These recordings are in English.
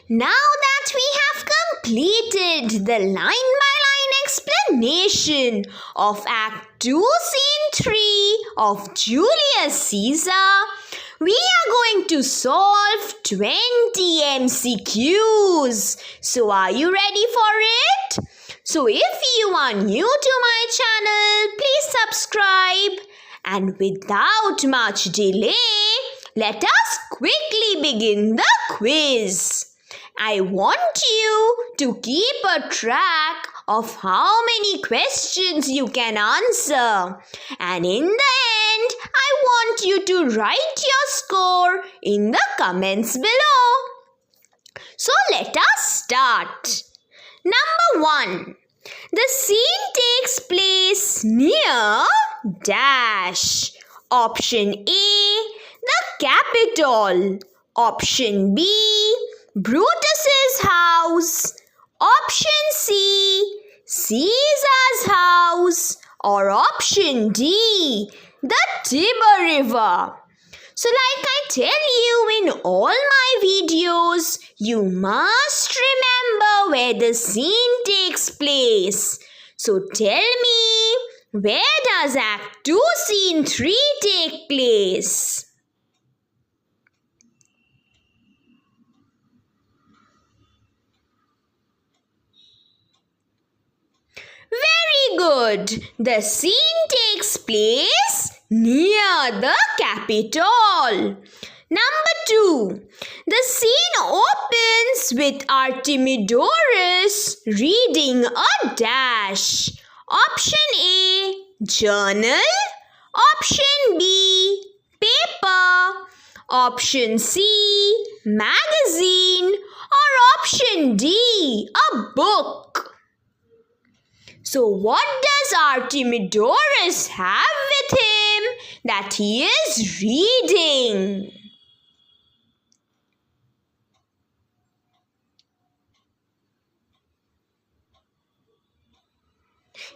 Now that we have completed the line-by-line explanation of Act 2, Scene 3 of Julius Caesar, we are going to solve 20 MCQs. So are you ready for it? So if you are new to my channel, please subscribe. And without much delay, let us quickly begin the quiz. I want you to keep a track of how many questions you can answer. And in the end, I want you to write your score in the comments below. So let us start. Number 1. The scene takes place near dash. Option A, the Capitol. Option B, Brutus's house. Option C, Caesar's house. Or option D, the Tiber River. So like I tell you in all my videos, you must remember where the scene takes place. So tell me, where does Act 2, Scene 3 take place? Very good. The scene takes place near the Capitol. Number 2. The scene opens with Artemidorus reading a dash. Option A, journal. Option B, paper. Option C, magazine. Or option D, a book. So what does Artemidorus have with him that he is reading?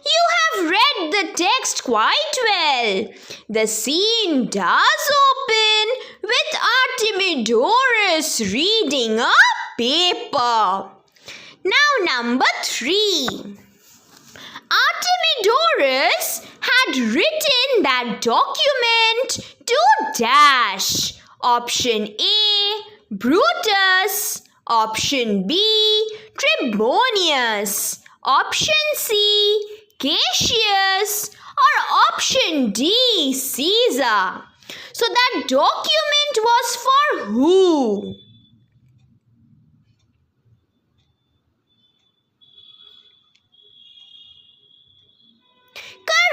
You have read the text quite well. The scene does open with Artemidorus reading a paper. Now number 3. Artemidorus had written that document to dash. Option A, Brutus. Option B, Trebonius. Option C, Cassius. Or option D, Caesar. So that document was for who?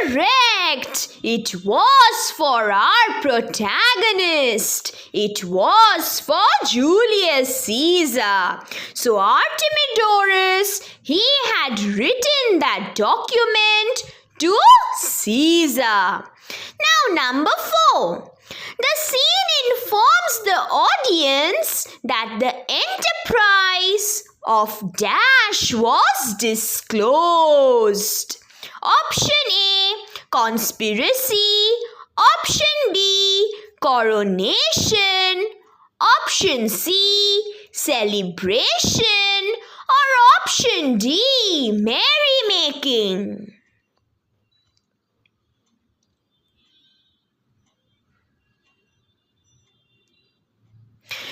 Correct! It was for our protagonist. It was for Julius Caesar. So Artemidorus, he had written that document to Caesar. Now number 4. The scene informs the audience that the enterprise of dash was disclosed. Option A, conspiracy. Option B, coronation. Option C, celebration. Or option D, merrymaking.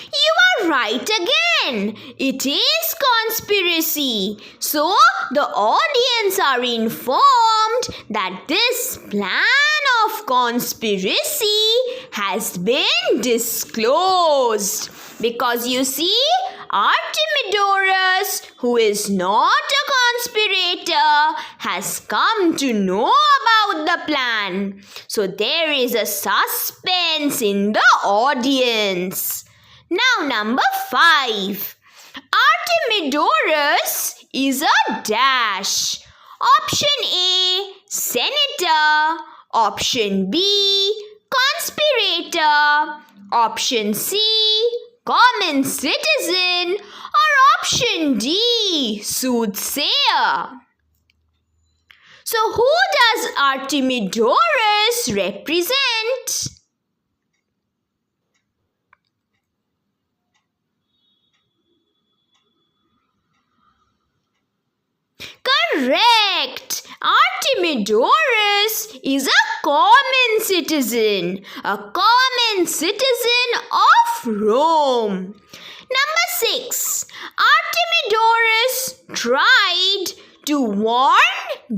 You are right again. It is conspiracy. So the audience are informed that this plan of conspiracy has been disclosed. Because you see, Artemidorus, who is not a conspirator, has come to know about the plan. So there is a suspense in the audience. Now number 5. Artemidorus is a dash. Option A, senator. Option B, conspirator. Option C, common citizen. Or option D, soothsayer. So who does Artemidorus represent? Artemidorus is a common citizen of Rome. Number 6. Artemidorus tried to warn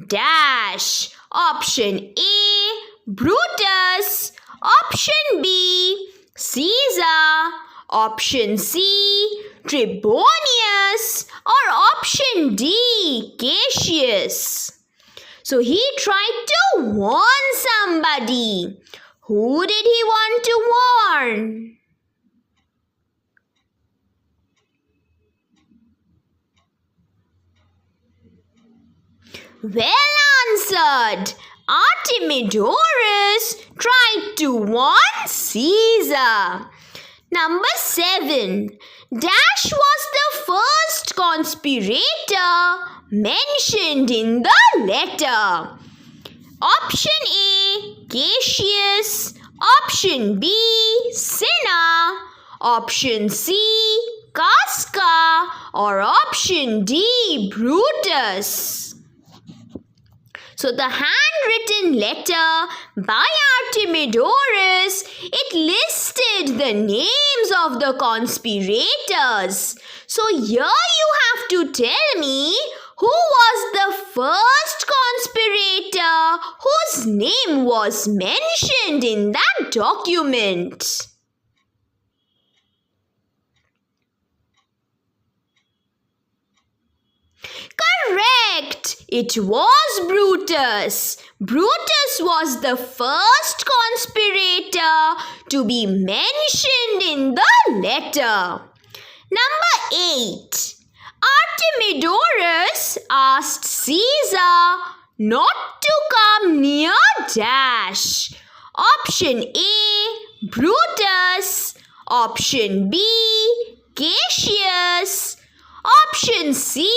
dash. Option A, Brutus. Option B, Caesar. Option C, Trebonius. Or option D, Cassius. So he tried to warn somebody. Who did he want to warn? Well answered. Artemidorus tried to warn Caesar. Number 7. Dash was the first conspirator mentioned in the letter. Option A, Cassius. Option B, Cinna. Option C, Casca. Or option D, Brutus. So the handwritten letter by Artemidorus, it listed the names of the conspirators. So here you have to tell me who was the first conspirator whose name was mentioned in that document. Correct! It was Brutus. Brutus was the first conspirator to be mentioned in the letter. Number 8. Artemidorus asked Caesar not to come near dash. Option A, Brutus. Option B, Cassius. Option C,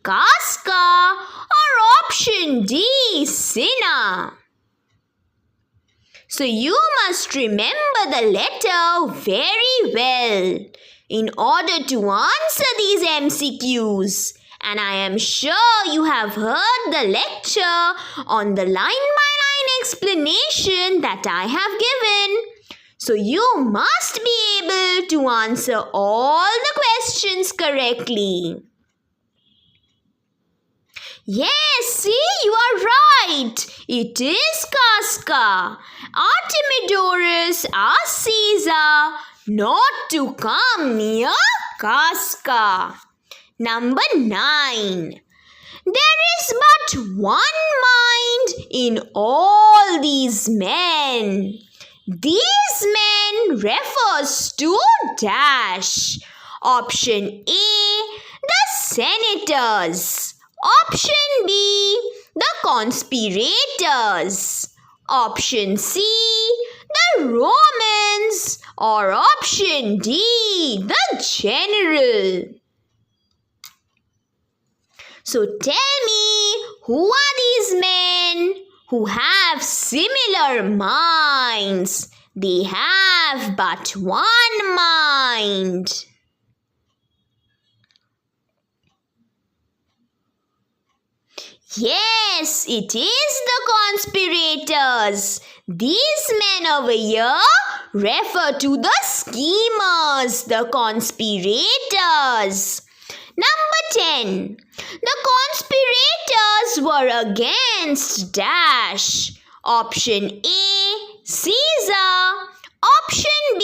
Casca. Or option D, Cinna. So you must remember the letter very well in order to answer these MCQs. And I am sure you have heard the lecture on the line-by-line explanation that I have given. So you must be able to answer all the questions correctly. Yes, see, you are right. It is Casca. Artemidorus asked Caesar not to come near Casca. Number 9. There is but one mind in all these men. These men refers to dash. Option A, the senators. Option B, the conspirators. Option C, the Romans. Or option D, the general. So tell me, who are these men who have similar minds? They have but one mind. Yes, it is the conspirators. These men over here refer to the schemers, the conspirators. Number 10. The conspirators were against dash. Option A, Caesar. Option B,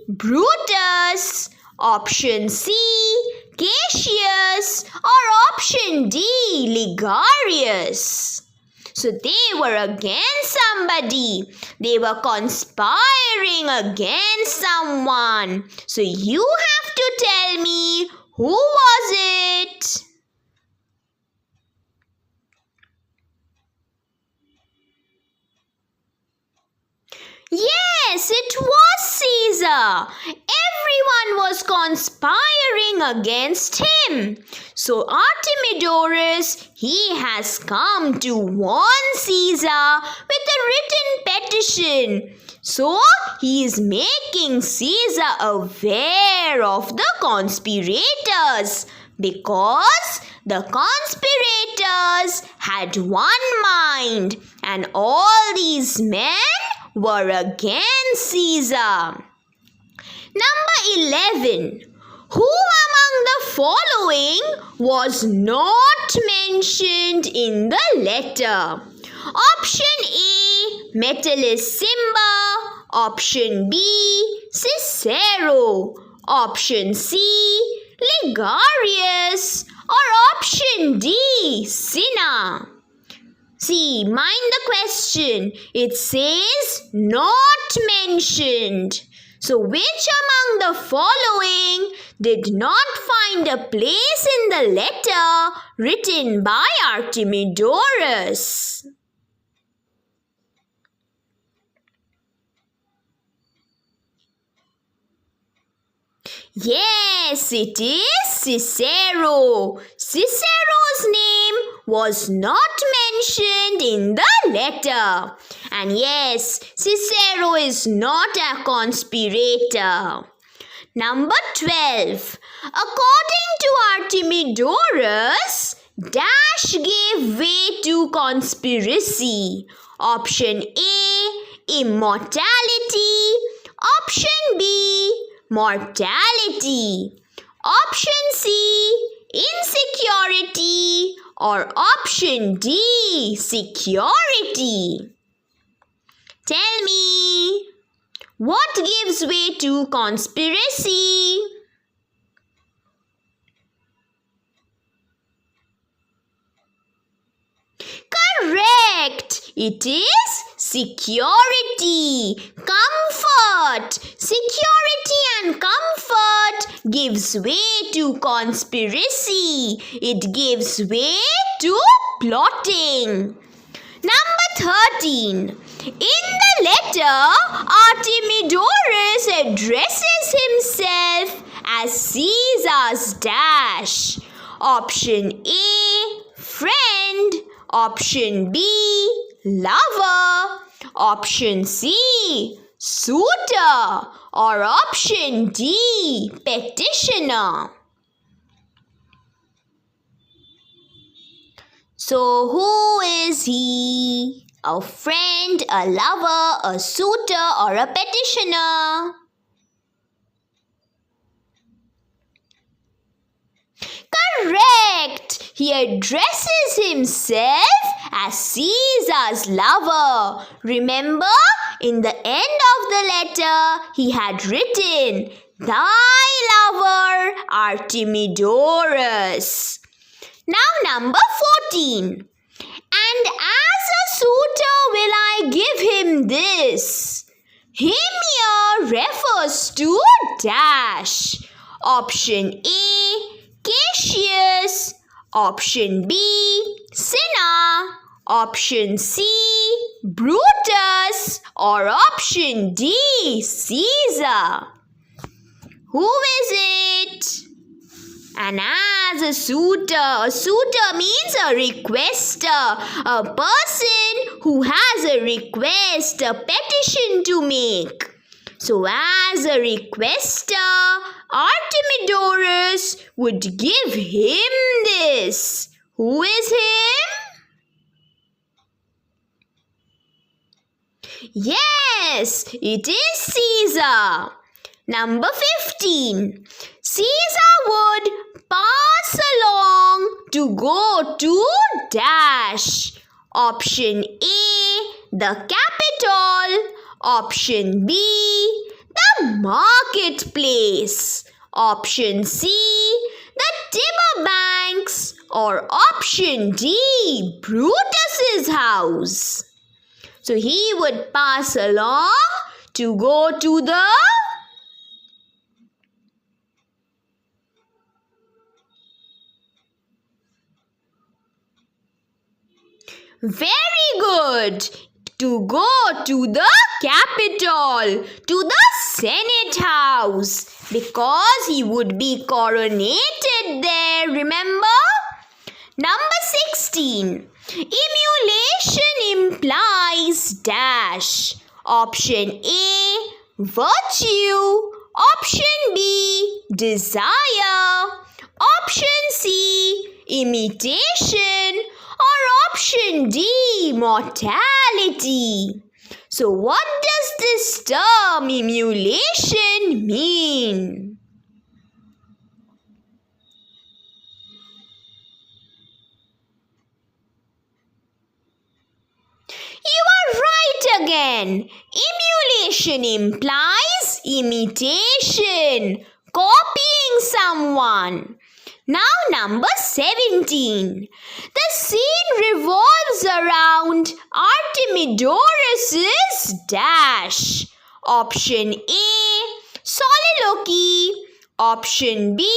Brutus. Option C, Cassius. Or option D, Ligarius. So they were against somebody. They were conspiring against someone. So you have to tell me, who was it? Yes, it was Caesar. Everyone was conspiring against him. So Artemidorus, he has come to warn Caesar with a written petition. So he is making Caesar aware of the conspirators. because the conspirators had one mind and all these men were against Caesar. Number 11. Who among the following was not mentioned in the letter? Option A, Metellus Simba. Option B, Cicero. Option C, Ligarius. Or option D, Cinna. See, mind the question. It says not mentioned. So which among the following did not find a place in the letter written by Artemidorus? Yes, it is Cicero. Cicero's name was not mentioned in the letter. And yes, Cicero is not a conspirator. Number 12. According to Artemidorus, dash gave way to conspiracy. Option A, immortality. Option B, mortality. Option C, insecurity. Or option D, security. Tell me, what gives way to conspiracy? Correct! It is security, comfort. Security and comfort gives way to conspiracy. It gives way to plotting. Number 13. In the letter, Artemidorus addresses himself as Caesar's dash. Option A, friend. Option B, lover. Option C, suitor. Or option D, petitioner. So who is he? A friend, a lover, a suitor, or a petitioner? Correct! He addresses himself as Caesar's lover. Remember, in the end of the letter, he had written, "Thy lover, Artemidorus." Now number 14. And as a suitor will I give him this. Him here refers to dash. Option A, Cassius. Option B, Cinna. Option C, Brutus. Or option D, Caesar. Who is it? And as a suitor means a requester, a person who has a request, a petition to make. So as a requester, Artemidorus would give him this. Who is him? Yes, it is Caesar. Number 15. Caesar would pass along to go to dash. Option A, the capital. Option B, the marketplace. Option C, the timber banks. Or option D, Brutus's house. So he would pass along to go to the very good. To go to the capital, to the Senate house, because he would be coronated there, remember? Number 16. Emulation implies dash. Option A, virtue. Option B, desire. Option imitation, or option D, mortality? So what does this term emulation mean? You are right again. Emulation implies imitation, copying someone. Now number 17. The scene revolves around Artemidorus' dash. Option A, soliloquy. Option B,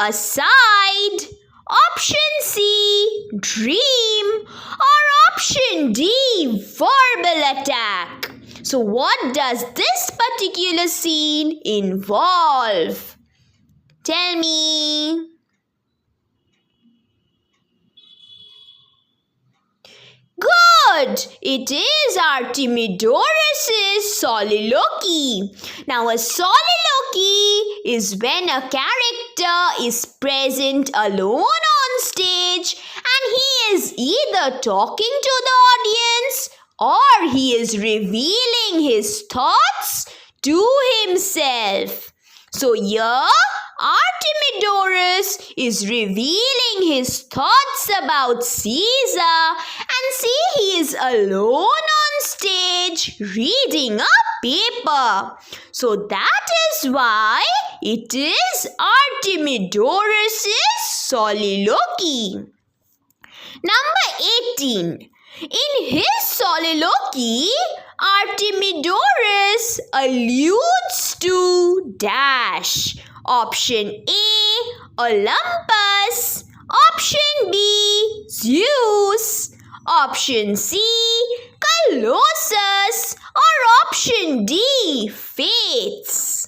aside. Option C, dream. Or option D, verbal attack. So what does this particular scene involve? Tell me. Good! It is Artemidorus' soliloquy. Now a soliloquy is when a character is present alone on stage and he is either talking to the audience or he is revealing his thoughts to himself. So here, Artemidorus is revealing his thoughts about Caesar, and see, he is alone on stage reading a paper. So that is why it is Artemidorus' soliloquy. Number 18. In his soliloquy, Artemidorus alludes to dash. Option A, Olympus. Option B, Zeus. Option C, Colossus. Or option D, Fates.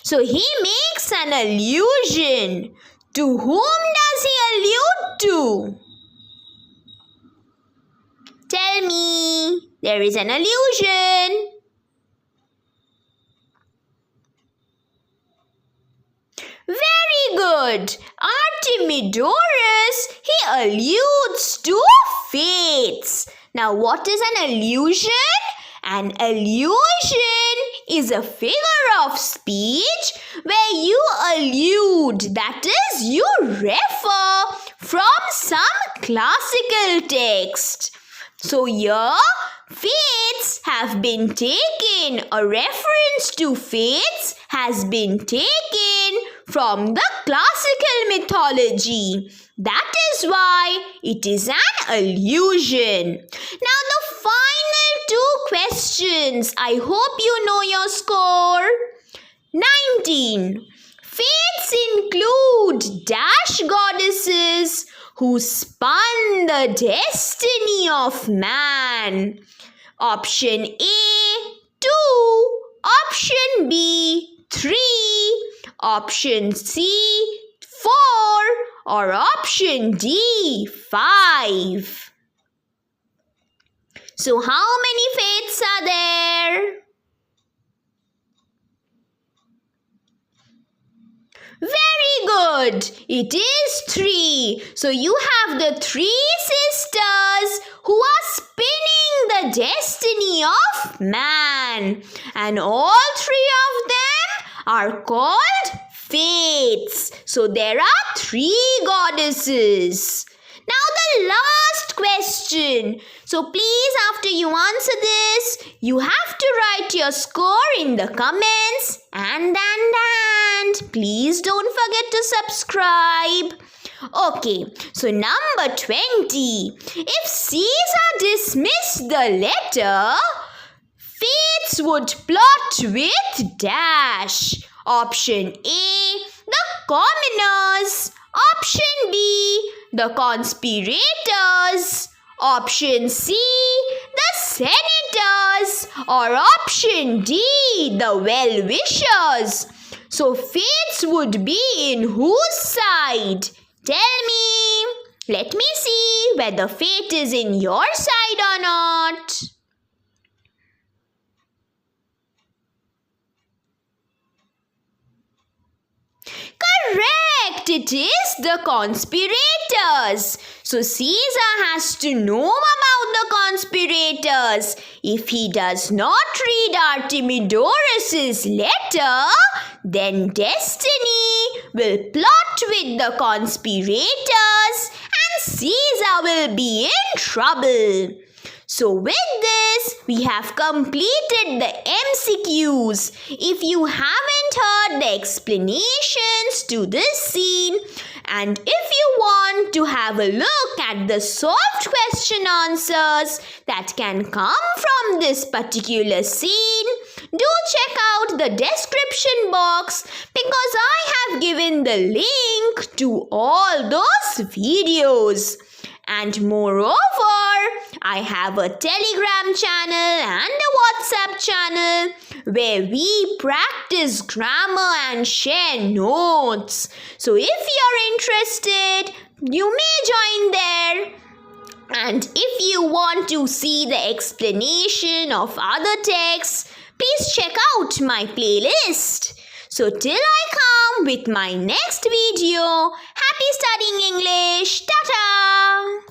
So he makes an allusion. To whom does he allude to? Tell me. There is an allusion. Very good. Artemidorus, he alludes to fates. Now what is an allusion? An allusion is a figure of speech where you allude, that is, you refer from some classical text. So here, fates have been taken, a reference to fates has been taken from the classical mythology. That is why it is an allusion. Now the final two questions. I hope you know your score. 19. Fates include dash goddesses who spun the destiny of man. Option A, 2. Option B, 3. Option C, 4. Or option D, 5. So how many fates are there? Very good. It is 3. So you have the 3 sisters who are spinning the destiny of man. And all 3 of them are called fates. So there are 3 goddesses. Now the last question. So please, after you answer this, you have to write your score in the comments and please don't forget to subscribe. Okay, so number 20. If Caesar dismissed the letter, fates would plot with dash. Option A, the commoners. Option B, the conspirators. Option C, the senators. Or option D, the well-wishers. So fates would be in whose side? Tell me. Let me see whether fate is in your side or not. Correct! Correct, it is the conspirators. So Caesar has to know about the conspirators. If he does not read Artemidorus' letter, then destiny will plot with the conspirators and Caesar will be in trouble. So with this, we have completed the MCQs. If you haven't heard the explanations to this scene, and if you want to have a look at the solved question answers that can come from this particular scene, do check out the description box because I have given the link to all those videos. And moreover, I have a Telegram channel and a WhatsApp channel where we practice grammar and share notes. So if you're interested, you may join there. And if you want to see the explanation of other texts, please check out my playlist. So till I come with my next video, happy studying English. Ta-ta!